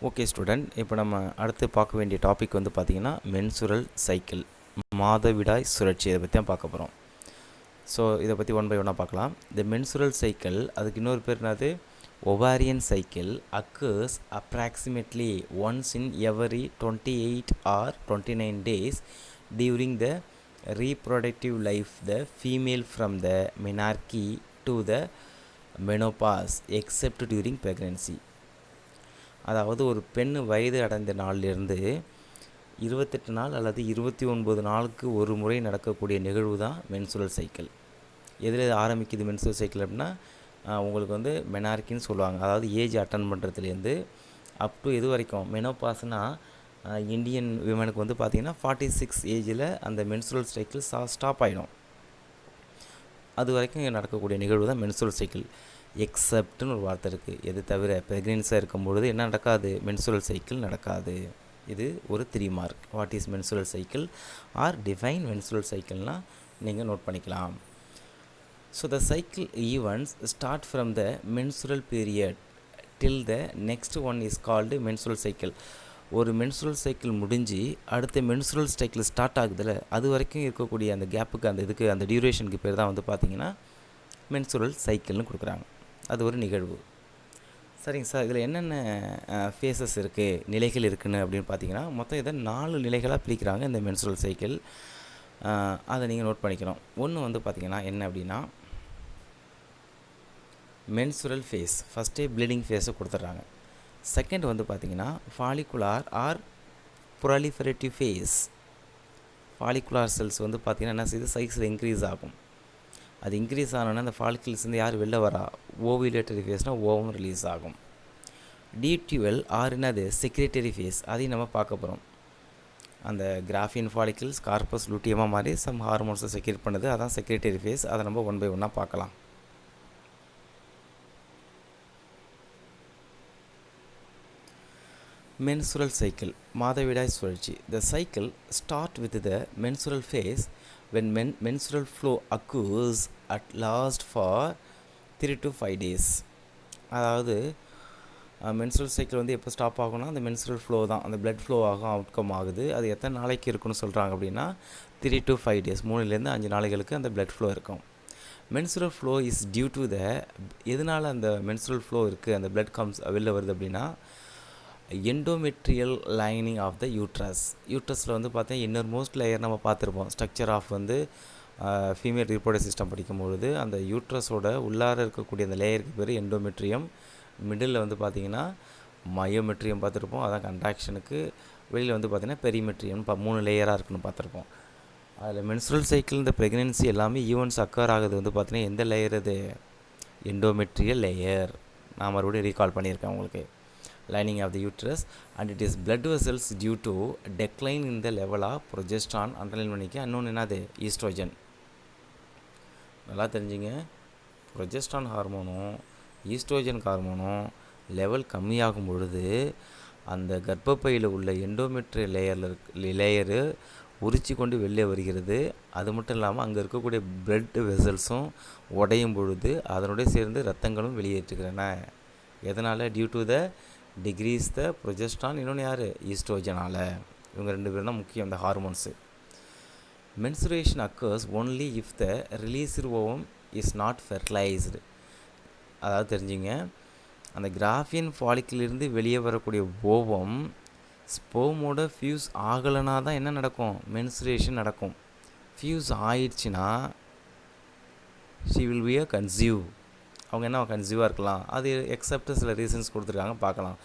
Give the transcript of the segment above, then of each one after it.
Okay student, இப்போ நம்ம அடுத்து பார்க்க வேண்டிய டாபிக் வந்து பார்த்திங்கன்னா மென்சுரல் சைக்கிள், மாதவிடாய் சுழற்சி. இதை பற்றி தான் பார்க்க போகிறோம். ஸோ இதை பற்றி ஒன் பை ஒன்னாக பார்க்கலாம். இந்த மென்சுரல் சைக்கிள், அதுக்கு இன்னொரு பேர் என்னது, ovarian cycle, occurs approximately once in every 28 or 29 days during the reproductive life the female from the menarche to the menopause except during pregnancy. அதாவது ஒரு பெண் வயது அடைந்த நாளிலிருந்து 28 நாள் அல்லது 29 நாளுக்கு ஒரு முறை நடக்கக்கூடிய நிகழ்வு தான் மென்சுரல் சைக்கிள். எதில் ஆரம்பிக்குது மென்சுரல் சைக்கிள் அப்படின்னா, உங்களுக்கு வந்து மெனார்க்கின்னு சொல்லுவாங்க. அதாவது ஏஜ் அட்டன் பண்ணுறதுலேருந்து அப் டு எது வரைக்கும் மெனோபாஸ்னால், இந்தியன் விமனுக்கு வந்து பார்த்திங்கன்னா 46 ஏஜில் அந்த மென்சுரல் சைக்கிள் ஸ்டாப் ஆகிடும். அது வரைக்கும் நடக்கக்கூடிய நிகழ்வு தான் மென்சுரல் சைக்கிள். எக்ஸப்ட்னு ஒரு வார்த்தை இருக்குது. எது தவிர ப்ரெக்னென்சியாக இருக்கும்பொழுது என்ன நடக்காது, மென்சுரல் சைக்கிள் நடக்காது. இது ஒரு 3 mark. What is menstrual cycle or define menstrual சைக்கிள்னால் நீங்கள் நோட் பண்ணிக்கலாம். So the cycle events start from the menstrual period till the next one is called menstrual cycle. ஒரு மென்சுரல் சைக்கிள் முடிஞ்சு அடுத்த மென்சுரல் சைக்கிள் ஸ்டார்ட் ஆகுதில்ல, அது வரைக்கும் இருக்கக்கூடிய அந்த கேப்புக்கு, அந்த இதுக்கு, அந்த டியூரேஷனுக்கு பேர் தான் வந்து பார்த்திங்கன்னா மென்சுரல் சைக்கிள்னு கொடுக்குறாங்க. அது ஒரு நிகழ்வு. சரிங்க சார், இதில் என்னென்ன ஃபேஸஸ் இருக்குது, நிலைகள் இருக்குதுன்னு அப்படின்னு பார்த்தீங்கன்னா, மொத்தம் இதை 4 நிலைகளாக பிரிக்கிறாங்க இந்த மென்சுரல் சைக்கிள். அதை நீங்கள் நோட் பண்ணிக்கணும். ஒன்று வந்து பார்த்திங்கன்னா என்ன அப்படின்னா, மென்சுரல் ஃபேஸ். ஃபஸ்ட்டே ப்ளீடிங் ஃபேஸை கொடுத்துட்றாங்க. செகண்ட் வந்து பார்த்திங்கன்னா follicular or proliferative phase. Follicular cells வந்து பார்த்திங்கன்னா என்ன செய்யுது, சைஸில் இன்க்ரீஸ் ஆகும். அது இன்க்ரீஸ் ஆனோன்னா அந்த ஃபாலிக்கிள்ஸ்லேருந்து யார் வெளில வரா, ஓவிலேட்டரி ஃபேஸ்னால் ஓவம் ரிலீஸ் ஆகும். D12 ஆர் என்னது செக்ரேட்டரி ஃபேஸ், அதையும் நம்ம பார்க்க போகிறோம். அந்த கிராஃபியன் ஃபாலிக்கிள்ஸ் கார்பஸ் லூட்டியமாக மாதிரி சம் ஹார்மோன்ஸை செக்ரேட் பண்ணுது, அதான் செக்ரேட்டரி ஃபேஸ். அதை நம்ம ஒன் பை ஒன்னாக பார்க்கலாம். மென்சுரல் சைக்கிள், மாதவிடாய் சுழற்சி. The cycle start with the menstrual phase when menstrual flow occurs at last for 3 to 5 days. அதாவது மென்சுரல் சைக்கிள் வந்து எப்போ ஸ்டாப் ஆகும்னா, அந்த மென்சுரல் ஃப்ளோ தான், அந்த பிளட் ஃப்ளோ ஆகும், அவுட்கம் ஆகுது. அது எத்தனை நாளைக்கு இருக்குன்னு சொல்கிறாங்க அப்படின்னா 3 to 5 days, 3லேருந்து 5 நாளைகளுக்கு அந்த பிளட் ஃப்ளோ இருக்கும். Menstrual flow is due to the, எதனால் அந்த மென்சுரல் ஃப்ளோ இருக்குது, அந்த பிளட் கம்ஸ் வெளில வருது அப்படின்னா, endometrial lining of the uterus. யூட்ரஸில் வந்து பார்த்தீங்கன்னா இன்னர் மோஸ்ட் லேயர் நம்ம பார்த்துருப்போம். ஸ்ட்ரக்சர் ஆஃப் வந்து ஃபீமேல் ரீப்ரொடக்டிவ் சிஸ்டம் படிக்கும்பொழுது அந்த யூட்ரஸோட உள்ளார இருக்கக்கூடிய அந்த லேயருக்கு பேர் எண்டோமெட்ரியம். மிடில் வந்து பார்த்திங்கன்னா மயோமெட்ரியம் பார்த்துருப்போம், அதான் கண்ட்ராக்ஷனுக்கு. வெளியில் வந்து பார்த்திங்கன்னா பெரிமெட்ரியம், 3 லேயராக இருக்குன்னு பார்த்துருப்போம். அதில் மென்சுரல் சைக்கிள், இந்த ப்ரெக்னென்சி எல்லாமே ஈவெண்ட்ஸ் அக்கர் ஆகுது வந்து பார்த்திங்கன்னா எந்த லேயர், அது எண்டோமெட்ரியல் லேயர். நான் மறுபடியும் ரீகால் பண்ணியிருக்கேன் உங்களுக்கு. lining of the uterus, and it is blood vessels due to decline in the level of progesterone. Underline பண்ணிக்க. இன்னொன்று என்னது, ஈஸ்ட்ரோஜன். நல்லா தெரிஞ்சுங்க, ப்ரொஜெஸ்ட்ரான் ஹார்மோனும் ஈஸ்ட்ரோஜன் ஹார்மோனும் லெவல் கம்மியாகும் பொழுது அந்த கர்ப்பப்பையில் உள்ள எண்டோமெட்ரியல் லேயரு உரிச்சு கொண்டு வெளியே வருகிறது. அது மட்டும் இல்லாமல் அங்கே இருக்கக்கூடிய பிளட் வெசல்ஸும் உடையும் பொழுது அதனுடைய சேர்ந்து இரத்தங்களும் வெளியேற்றுகிறன. எதனால், due to the decrease the progesterone, இன்னொன்று யார், ஈஸ்ட்ரோஜனால். இவங்க 2 பேரும் தான் முக்கியம், இந்த hormones. Menstruation occurs only if the released ovum is not fertilised. அதாவது தெரிஞ்சுங்க, அந்த கிராஃபியன் ஃபாலிக்கிலிருந்து வெளியே வரக்கூடிய ஓவம் ஸ்போமோட ஃபியூஸ் ஆகலைனா தான் என்ன நடக்கும், மென்சுரேஷன் நடக்கும். ஃபியூஸ் ஆயிடுச்சுன்னா she will be a conceive. அவங்க என்ன கன்சீவாக இருக்கலாம். அது எக்ஸப்ட் சில ரீசன்ஸ் கொடுத்துருக்காங்க, பார்க்கலாம்.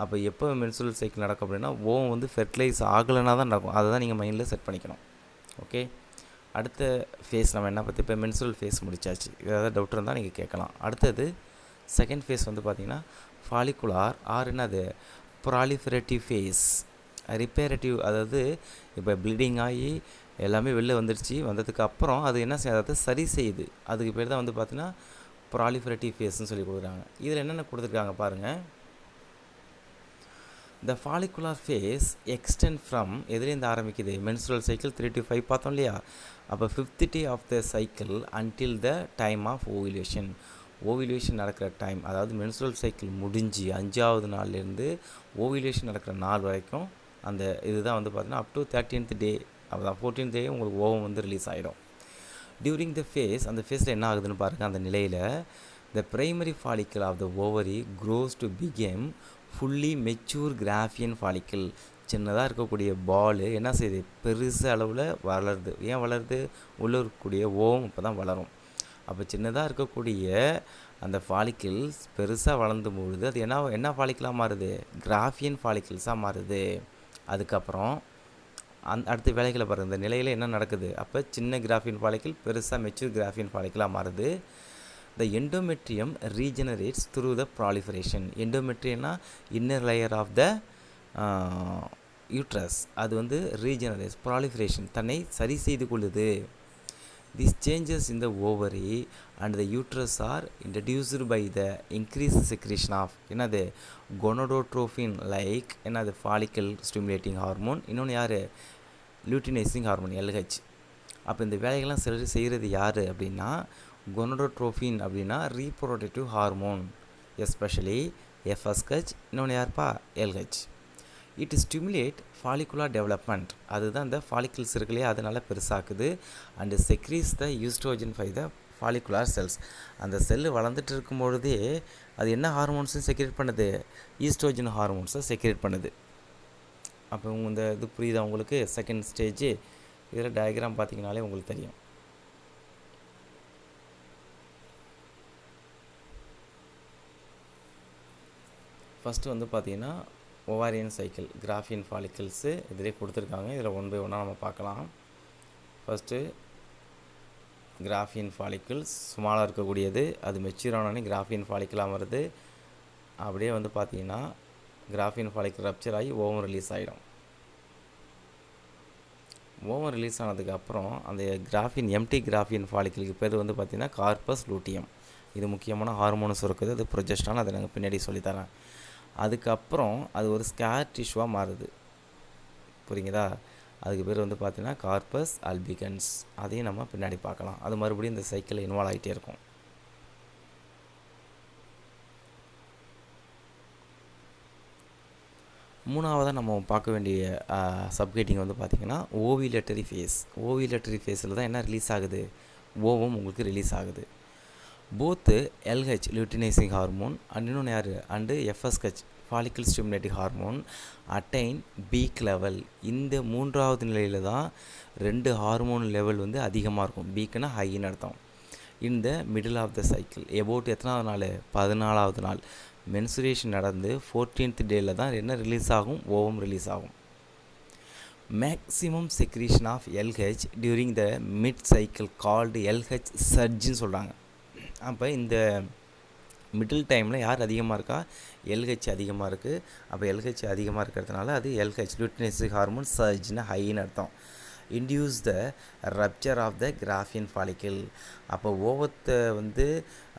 அப்போ எப்போ மென்சுரல் சைக்கிள் நடக்கும் அப்படின்னா, ஓவம் வந்து ஃபெர்டிலைஸ் ஆகலைனா தான் நடக்கும். அதை தான் நீங்கள் மைண்டில் செட் பண்ணிக்கணும். ஓகே, அடுத்த ஃபேஸ் நம்ம என்ன பற்றி, இப்போ மென்சுரல் ஃபேஸ் முடிச்சாச்சு. ஏதாவது டவுட் இருந்தால் நீங்கள் கேட்கலாம். அடுத்தது செகண்ட் ஃபேஸ் வந்து பார்த்திங்கன்னா ஃபாலிகுலார் ஆர் என்னது ப்ராலிஃபரேட்டிவ் ஃபேஸ். ரிப்பேரேட்டிவ், அதாவது இப்போ ப்ளீடிங் ஆகி எல்லாமே வெளில வந்துடுச்சு, வந்ததுக்கு அப்புறம் அது என்ன செய்யாது, சரி செய்யுது. அதுக்கு பேர் தான் வந்து பார்த்திங்கன்னா ப்ராலிஃபரேட்டிவ் ஃபேஸ்ன்னு சொல்லி கொடுக்குறாங்க. இதில் என்னென்ன கொடுத்துருக்காங்க பாருங்கள். த ஃபாலிகுலார் ஃபேஸ் எக்ஸ்டெண்ட் ஃப்ரம், எதுலேருந்து ஆரம்பிக்குது, மென்சுரல் சைக்கிள் 3 to 5 பார்த்தோம் இல்லையா. அப்போ 5th day of the cycle until the time of ovulation. Ovulation நடக்கிற டைம், அதாவது மென்சுரல் சைக்கிள் முடிஞ்சு 5வது நாள்லேருந்து ஓவிலேஷன் நடக்கிற நாள் வரைக்கும் அந்த இதுதான் வந்து பார்த்திங்கன்னா அப் டு 13th டே, அப்போதான் 14th டே உங்களுக்கு ஓவம் வந்து ரிலீஸ் ஆகிடும். டியூரிங் த ஃபேஸ், அந்த ஃபேஸில் என்ன ஆகுதுன்னு பாருங்கள். அந்த நிலையில் the primary follicle of the ovary grows to become fully mature Graafian follicle. சின்னதாக இருக்கக்கூடிய பால் என்ன செய்யுது, பெருசு அளவில் வளருது. ஏன் வளருது, உள்ள இருக்கக்கூடிய ஓவம் இப்போ தான் வளரும். அப்போ சின்னதாக இருக்கக்கூடிய அந்த ஃபாலிக்கிள்ஸ் பெருசாக வளர்ந்தும் பொழுது அது என்ன ஃபாலிக்கிளாக மாறுது, கிராஃபியன் ஃபாலிக்கிள்ஸாக மாறுது. அதுக்கப்புறம் அடுத்த வேலைகளை பாருங்கள். இந்த நிலையில் என்ன நடக்குது, அப்போ சின்ன கிராஃபியன் ஃபாலிக்கிள் பெருசாக மெச்சூர் கிராஃபியன் ஃபாலிக்கிளாக மாறுது. The endometrium regenerates through the proliferation. Endometriumனா inner layer of the uterus. அது வந்து regenerates, proliferation, தன்னை சரி செய்து கொள்ளுது. These changes in the ovary and the uterus are introduced by the increased secretion of என்னது gonadotropin like என்னது follicle stimulating hormone, இன்னொன்று யார் luteinizing hormone LH. அப்போ இந்த வேலைகள்லாம் செய்கிறது யார் அப்படின்னா gonadotropin அப்படின்னா ரீப்ரொடக்டிவ் ஹார்மோன், எஸ்பெஷலி FSH, இன்னொன்று யார்ப்பா LH. It stimulate follicular development, அதுதான் இந்த ஃபாலிக்கிள்ஸ் இருக்குல்லையே அதனால் பெருசாக்குது. And secretes the oestrogen by the follicular cells. அந்த செல்லு வளர்ந்துட்டு இருக்கும் பொழுதே அது என்ன ஹார்மோன்ஸும் செக்ரேட் பண்ணுது, ஈஸ்ட்ரோஜன் ஹார்மோன்ஸை செக்ரேட் பண்ணுது. அப்போ இந்த இது புரியுதா உங்களுக்கு. செகண்ட் ஸ்டேஜ் இதில் டயக்ராம் பார்த்தீங்கனாலே உங்களுக்கு தெரியும். ஃபஸ்ட்டு வந்து பார்த்திங்கன்னா ஓவாரியன் சைக்கிள், கிராஃபியன் ஃபாலிக்கிள்ஸு இதிலே கொடுத்துருக்காங்க. இதில் 1 by 1 நம்ம பார்க்கலாம். ஃபஸ்ட்டு கிராஃபியன் ஃபாலிக்கிள்ஸ் ஸ்மாலாக இருக்கக்கூடியது, அது மெச்சூர் ஆனோடனே கிராஃபியன் ஃபாலிக்கிளாக வருது. அப்படியே வந்து பார்த்திங்கன்னா கிராஃபியன் ஃபாலிக்கிள் ரப்ச்சர் ஆகி ஓவம் ரிலீஸ் ஆகிடும். ஓவம் ரிலீஸ் ஆனதுக்கப்புறம் அந்த எம்டி கிராஃபியன் ஃபாலிக்கிளுக்கு பேர் வந்து பார்த்திங்கன்னா கார்பஸ் லூட்டியம். இது முக்கியமான ஹார்மோன்ஸ் இருக்குது, அது ப்ரொஜெஸ்ட்ரான், அதை நாங்கள் பின்னாடி சொல்லித்தரேன். அதுக்கப்புறம் அது ஒரு ஸ்கேர் டிஷ்யூவாக மாறுது, புரியுங்களா. அதுக்கு பேர் வந்து பார்த்திங்கன்னா கார்பஸ் அல்பிகன்ஸ். அதையும் நம்ம பின்னாடி பார்க்கலாம். அது மறுபடியும் இந்த சைக்கிளில் இன்வால்வ் ஆகிட்டே இருக்கும். மூணாவதாக நம்ம பார்க்க வேண்டிய சப்கேட்டிங் வந்து பார்த்திங்கன்னா ஓவிலேட்டரி ஃபேஸ். ஓவிலேட்டரி ஃபேஸில் தான் என்ன ரிலீஸ் ஆகுது, ஓவம் உங்களுக்கு ரிலீஸ் ஆகுது. போத்து LH லுட்டினைசிங் ஹார்மோன் அண்ட் இன்னொன்று யார் and FSH follicle stimulating hormone attain peak level. இந்த மூன்றாவது நிலையில் தான் 2 ஹார்மோன் லெவல் வந்து அதிகமாக இருக்கும். பீக்குன்னா ஹைன்னு அர்த்தம். இந்த middle of the cycle about எத்தனாவது நாள், 14வது நாள் மென்சுரேஷன் நடந்து 14th டேயில் தான் என்ன ரிலீஸ் ஆகும், ஓவம் ரிலீஸ் ஆகும். Maximum secretion of LH during the mid cycle called LH சர்ஜின்னு சொல்கிறாங்க. அப்போ இந்த மிடில் டைமில் யார் அதிகமாக இருக்கா, LH அதிகமாக இருக்குது. அப்போ LH அதிகமாக இருக்கிறதுனால அது LH லுட்டினைசிங் ஹார்மோன் சர்ஜ்னு ஹைன்னு அர்த்தம். Induce the rupture of the Graafian follicle. அப்போ ஓவத்தை வந்து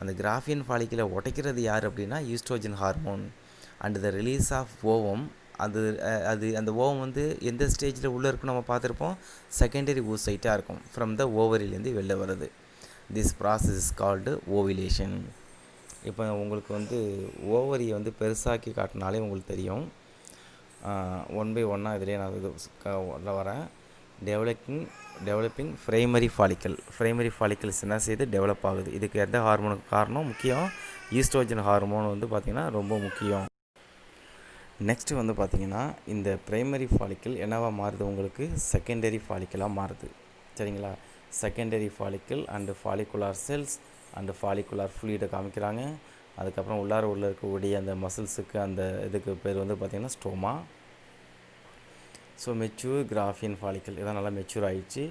அந்த கிராஃபியன் ஃபாலிக்கிளை உடைக்கிறது யார் அப்படின்னா oestrogen hormone. And the release of ovum, அது அந்த ஓவம் வந்து எந்த ஸ்டேஜில் உள்ளே இருக்குன்னு நம்ம பார்த்துருப்போம், செகண்டரி ஊசைட்டாக இருக்கும், ஃப்ரம் த ஓவரிலேருந்து வெளில வருது. This process is called ovulation. இப்போ உங்களுக்கு வந்து ஓவரியை வந்து பெருசாக்கி காட்டினாலே உங்களுக்கு தெரியும். 1 by 1 இதிலே நான் இது வரேன். Developing primary follicle. Primary follicles என்ன செய்து டெவலப் ஆகுது. இதுக்கு எந்த ஹார்மோனுக்கு காரணம் முக்கியம், ஈஸ்ட்ரோஜன் ஹார்மோன் வந்து பார்த்திங்கன்னா ரொம்ப முக்கியம். நெக்ஸ்ட்டு வந்து பார்த்திங்கன்னா இந்த பிரைமரி ஃபாலிக்கல் என்னவா மாறுது, உங்களுக்கு செகண்டரி ஃபாலிக்கலாக மாறுது. சரிங்களா. Secondary follicle and follicular cells and follicular ஃப்ளூயிடை காமிக்கிறாங்க. அதுக்கப்புறம் உள்ளே இருக்கக்கூடிய அந்த மசில்ஸுக்கு அந்த இதுக்கு பேர் வந்து பார்த்திங்கன்னா stroma. So mature Graafian follicle இதான் நல்லா மெச்சூர் ஆகிடுச்சு.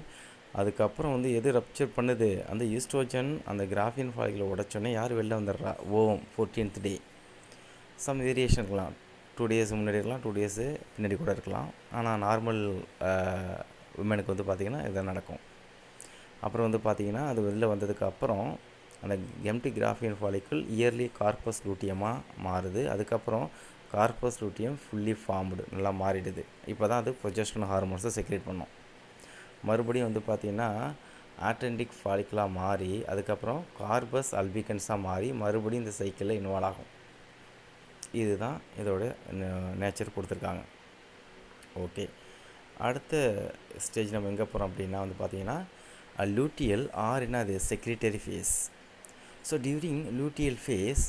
அதுக்கப்புறம் வந்து எது ரப்ச்சர் பண்ணுது, அந்த ஈஸ்ட்ரோஜன் அந்த கிராஃபியன் ஃபாலிக்கலை உடச்சோடனே யார் வெளில வந்துடுறா, ஓவம் 14th டே. சம் வேரியேஷன் இருக்கலாம், 2 days முன்னாடி இருக்கலாம், 2 days பின்னாடி கூட இருக்கலாம். ஆனால் நார்மல் விமனுக்கு வந்து பார்த்திங்கன்னா இதான் நடக்கும். அப்புறம் வந்து பார்த்திங்கன்னா அது வெளில வந்ததுக்கப்புறம் அந்த empty Graafian follicle early corpus லூட்டியமாக மாறுது. அதுக்கப்புறம் கார்பஸ் லூட்டியம் ஃபுல்லி ஃபார்ம்டு நல்லா மாறிடுது. இப்போ தான் அது ப்ரொஜெஸ்டரான் ஹார்மோன்ஸை செக்ரேட் பண்ணும். மறுபடியும் வந்து பார்த்திங்கன்னா ஆட்டென்டிக் ஃபாலிக்கலாக மாறி அதுக்கப்புறம் கார்பஸ் அல்பிகன்ஸாக மாறி மறுபடியும் இந்த சைக்கிளில் இன்வால்வ் ஆகும். இதுதான் இதோட நேச்சர் கொடுத்துருக்காங்க. ஓகே, அடுத்த ஸ்டேஜ் நம்ம எங்கே போகிறோம் அப்படின்னா வந்து பார்த்திங்கன்னா லூட்டியல் ஆர் என்னது secretory phase. So during luteal phase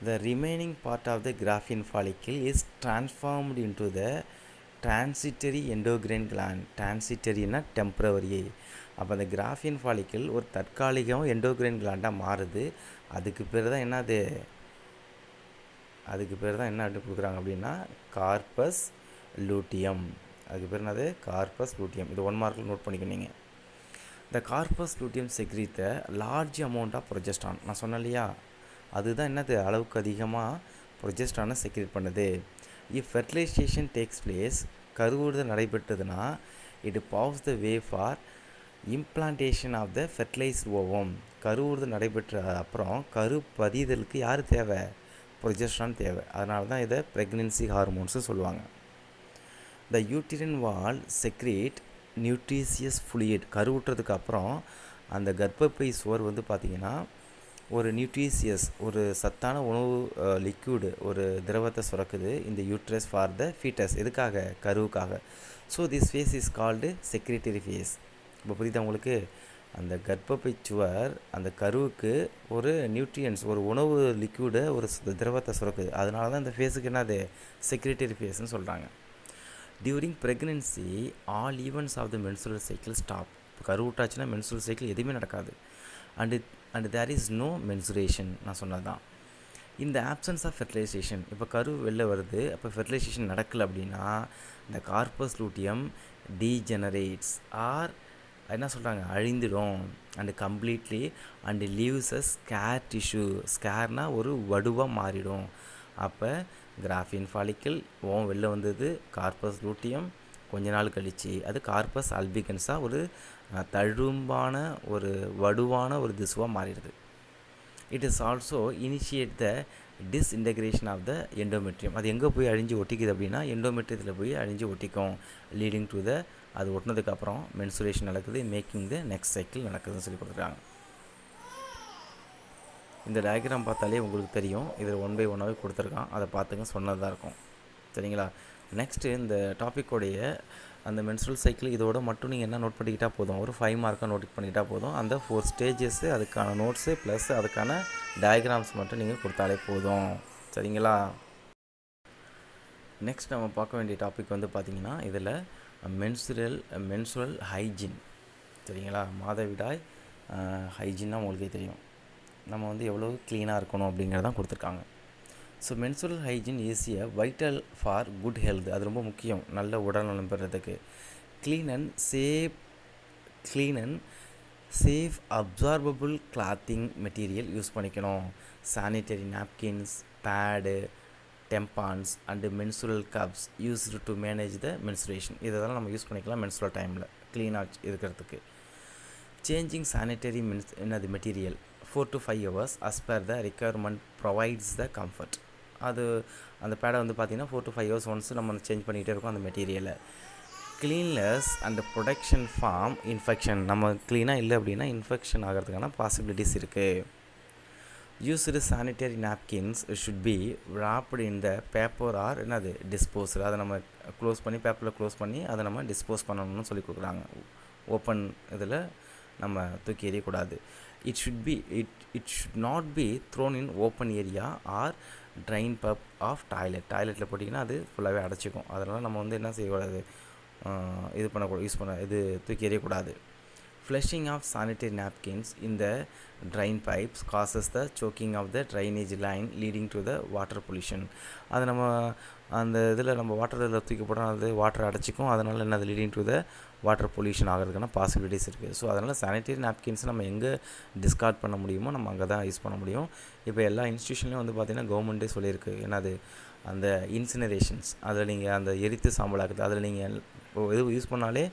the remaining part of the graphene follicle is transformed into the transitory endocrine gland. transitoryனா temporary. அப்போ அந்த கிராஃபின் ஃபாலிக்கிள் ஒரு தற்காலிகம் எண்டோக்ரைன் கிளாண்டாக மாறுது. அதுக்கு பேர் தான் என்ன கொடுக்குறாங்க அப்படின்னா கார்பஸ் லூட்டியம். அதுக்கு பேர் என்னது கார்பஸ் லூட்டியம். இது 1 மார்க்கில் நோட் பண்ணிக்கணுங்க. இந்த corpus luteum secrete large amount of progesterone. நான் சொன்னேன் இல்லையா, அதுதான் என்னது அளவுக்கு அதிகமாக ப்ரொஜெஸ்ட்ரானை செக்ரேட் பண்ணுது. இஃப் ஃபெர்டிலைசேஷன் டேக்ஸ் பிளேஸ், கருவுறுதல் நடைபெற்றதுன்னா it paves the way for implantation of the fertilized ovum. கருவுறுதல் நடைபெற்ற அப்புறம் கரு பதிதலுக்கு யார் தேவை? ப்ரொஜெஸ்ட்ரான் தேவை. அதனால தான் இதை ப்ரெக்னென்சி ஹார்மோன்ஸு சொல்லுவாங்க. த யூட்டிரன் வால் செக்ரேட் நியூட்ரிஷியஸ் ஃப்ளூயிட். கருவுற்றதுக்கு அப்புறம் அந்த கர்ப்பப்பை சுவர் வந்து பார்த்திங்கன்னா ஒரு நியூட்ரிஷியஸ் ஒரு சத்தான உணவு லிக்யூடு ஒரு திரவத்தை சுரக்குது இந்த யூட்ரஸ் ஃபார் த ஃபீட்டஸ். எதுக்காக? கருவுக்காக. So this phase is called secretory phase. இப்போ புரியுதா உங்களுக்கு? அந்த கர்ப்பப்பை சுவர் அந்த கருவுக்கு ஒரு நியூட்ரியன்ஸ் ஒரு உணவு லிக்யூடு ஒரு திரவத்தை சுரக்குது. அதனால தான் இந்த ஃபேஸுக்கு என்னது செக்ரிட்டரி ஃபேஸ்ன்னு சொல்கிறாங்க. During pregnancy all events of the menstrual cycle stop. இப்போ கருவுட்டாச்சுன்னா மென்சுரல் சைக்கிள் எதுவுமே நடக்காது. And there is no menstruation. நான் சொன்னது தான். இந்த ஆப்சன்ஸ் ஆஃப் ஃபெர்டிலைசேஷன். இப்போ கரு வெளில வருது, அப்போ ஃபெர்டிலைசேஷன் நடக்கலை அப்படின்னா இந்த கார்பஸ் லூட்டியம் டீஜெனரேட்ஸ் ஆர் என்ன சொல்கிறாங்க அழிந்துடும். And completely and leaves a scar tissue. ஸ்கேர்னால் ஒரு வடுவாக மாறிடும். அப்போ கிராஃபின் ஃபாலிக்கிள் வெளில வந்தது கார்பஸ் லூட்டியம், கொஞ்ச நாள் கழித்து அது கார்பஸ் அல்பிகன்ஸாக ஒரு தழும்பான ஒரு வடுவான ஒரு திசுவாக மாறிடுது. It is also initiate the disintegration of the endometrium. அது எங்கே போய் அழிஞ்சு ஒட்டிக்குது அப்படின்னா எண்டோமெட்ரியத்தில் போய் அழிஞ்சு ஒட்டிக்கும். லீடிங் டு த அது ஒட்டினதுக்கப்புறம் மென்சுரேஷன் நடக்குது, மேக்கிங் த நெக்ஸ்ட் சைக்கிள் நடக்குதுன்னு சொல்லி கொடுத்துருக்காங்க. இந்த டயக்ராம் பார்த்தாலே உங்களுக்கு தெரியும். இதில் 1 by 1ஆகவே கொடுத்துருக்கான். அதை பார்த்துங்க, சொன்னது தான் இருக்கும். சரிங்களா? நெக்ஸ்ட்டு இந்த டாப்பிக்கோடைய அந்த மென்சுரல் சைக்கிள் இதோட மட்டும் நீங்கள் என்ன நோட் பண்ணிக்கிட்டால் போதும், ஒரு 5 மார்க்காக நோட் பண்ணிக்கிட்டால் போதும். அந்த 4 ஸ்டேஜஸ்ஸு அதுக்கான நோட்ஸு ப்ளஸ் அதுக்கான டயக்ராம்ஸ் மட்டும் நீங்கள் கொடுத்தாலே போதும். சரிங்களா? நெக்ஸ்ட் நம்ம பார்க்க வேண்டிய டாபிக் வந்து பார்த்திங்கன்னா இதில் மென்சுரல் ஹைஜீன். சரிங்களா? மாதவிடாய் ஹைஜீன்னா உங்களுக்கே தெரியும். நம்ம வந்து எவ்வளோ க்ளீனாக இருக்கணும் அப்படிங்கிறதான் கொடுத்துருக்காங்க. So menstrual hygiene is a vital for good health. அது ரொம்ப முக்கியம் நல்ல உடல்நலம் பெறதுக்கு. Clean and safe absorbable clothing material use பண்ணிக்கணும். Sanitary napkins, pad, tampons and menstrual cups used to manage the menstruation. இதெல்லாம் நம்ம யூஸ் பண்ணிக்கலாம் மென்சுரல் டைமில் க்ளீனாக இருக்கிறதுக்கு. சேஞ்சிங் சானிட்டரி என்னது material 4 to 5 hours as per the requirement provides the comfort. அது அந்த பேடை வந்து பார்த்திங்கன்னா 4 to 5 hours ஒன்ஸ் நம்ம சேஞ்ச் பண்ணிகிட்டே இருக்கோம் அந்த மெட்டீரியலை. Cleanliness and protection from infection. நம்ம க்ளீனாக இல்லை அப்படின்னா இன்ஃபெக்ஷன் ஆகிறதுக்கான பாசிபிலிட்டிஸ் இருக்குது. Used sanitary napkins should be wrapped in the paper or என்னது டிஸ்போசர். அதை நம்ம பேப்பரில் க்ளோஸ் பண்ணி அதை நம்ம டிஸ்போஸ் பண்ணணும்னு சொல்லி கொடுக்குறாங்க. ஓப்பன் இதில் நம்ம தூக்கி எறியக்கூடாது. It should not be thrown in open area or drain pipe of toilet. டாய்லெட்டில் போட்டிங்கன்னா அது ஃபுல்லாகவே அடைச்சிக்கும். அதனால் நம்ம வந்து என்ன செய்யக்கூடாது, தூக்கி எறியக்கூடாது. Flushing of sanitary napkins in the drain pipes causes the choking of the drainage line leading to the water pollution. அது நம்ம அந்த இதில் நம்ம வாட்டரில் தூக்கி போட்டால் அது வாட்டர் அடைச்சிக்கும். அதனால் என்ன அது leading to the water pollution ஆகிறதுக்கான பாசிபிலிட்டிஸ் இருக்குது. ஸோ அதனால் சானிட்டரி நாப்கின்ஸ் நம்ம எங்கே டிஸ்கார்ட் பண்ண முடியுமோ நம்ம அங்கே தான் யூஸ் பண்ண முடியும். இப்போ எல்லா இன்ஸ்டியூஷன்லேயும் வந்து பார்த்திங்கன்னா கவர்மெண்ட்டே சொல்லியிருக்கு என்னது அந்த இன்சினரேஷன்ஸ், அதில் நீங்கள் அந்த எரித்து சாம்பலாக்குது அதில் நீங்கள் எது யூஸ் பண்ணாலே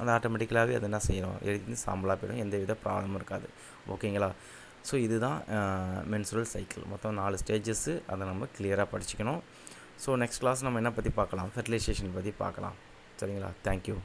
அது ஆட்டோமேட்டிக்கலாகவே அது என்ன செய்யணும் எரித்து சாம்பலாக போயிடும், எந்த வித ப்ராப்ளமும் இருக்காது. ஓகேங்களா? ஸோ இதுதான் மென்சுரல் சைக்கிள். மொத்தம் 4 ஸ்டேஜஸ்ஸு அதை நம்ம கிளியராக படிச்சுக்கணும். ஸோ நெக்ஸ்ட் கிளாஸ் நம்ம என்ன பற்றி பார்க்கலாம், ஃபெர்டிலைசேஷன் பற்றி பார்க்கலாம். சரிங்களா? தேங்க்யூ.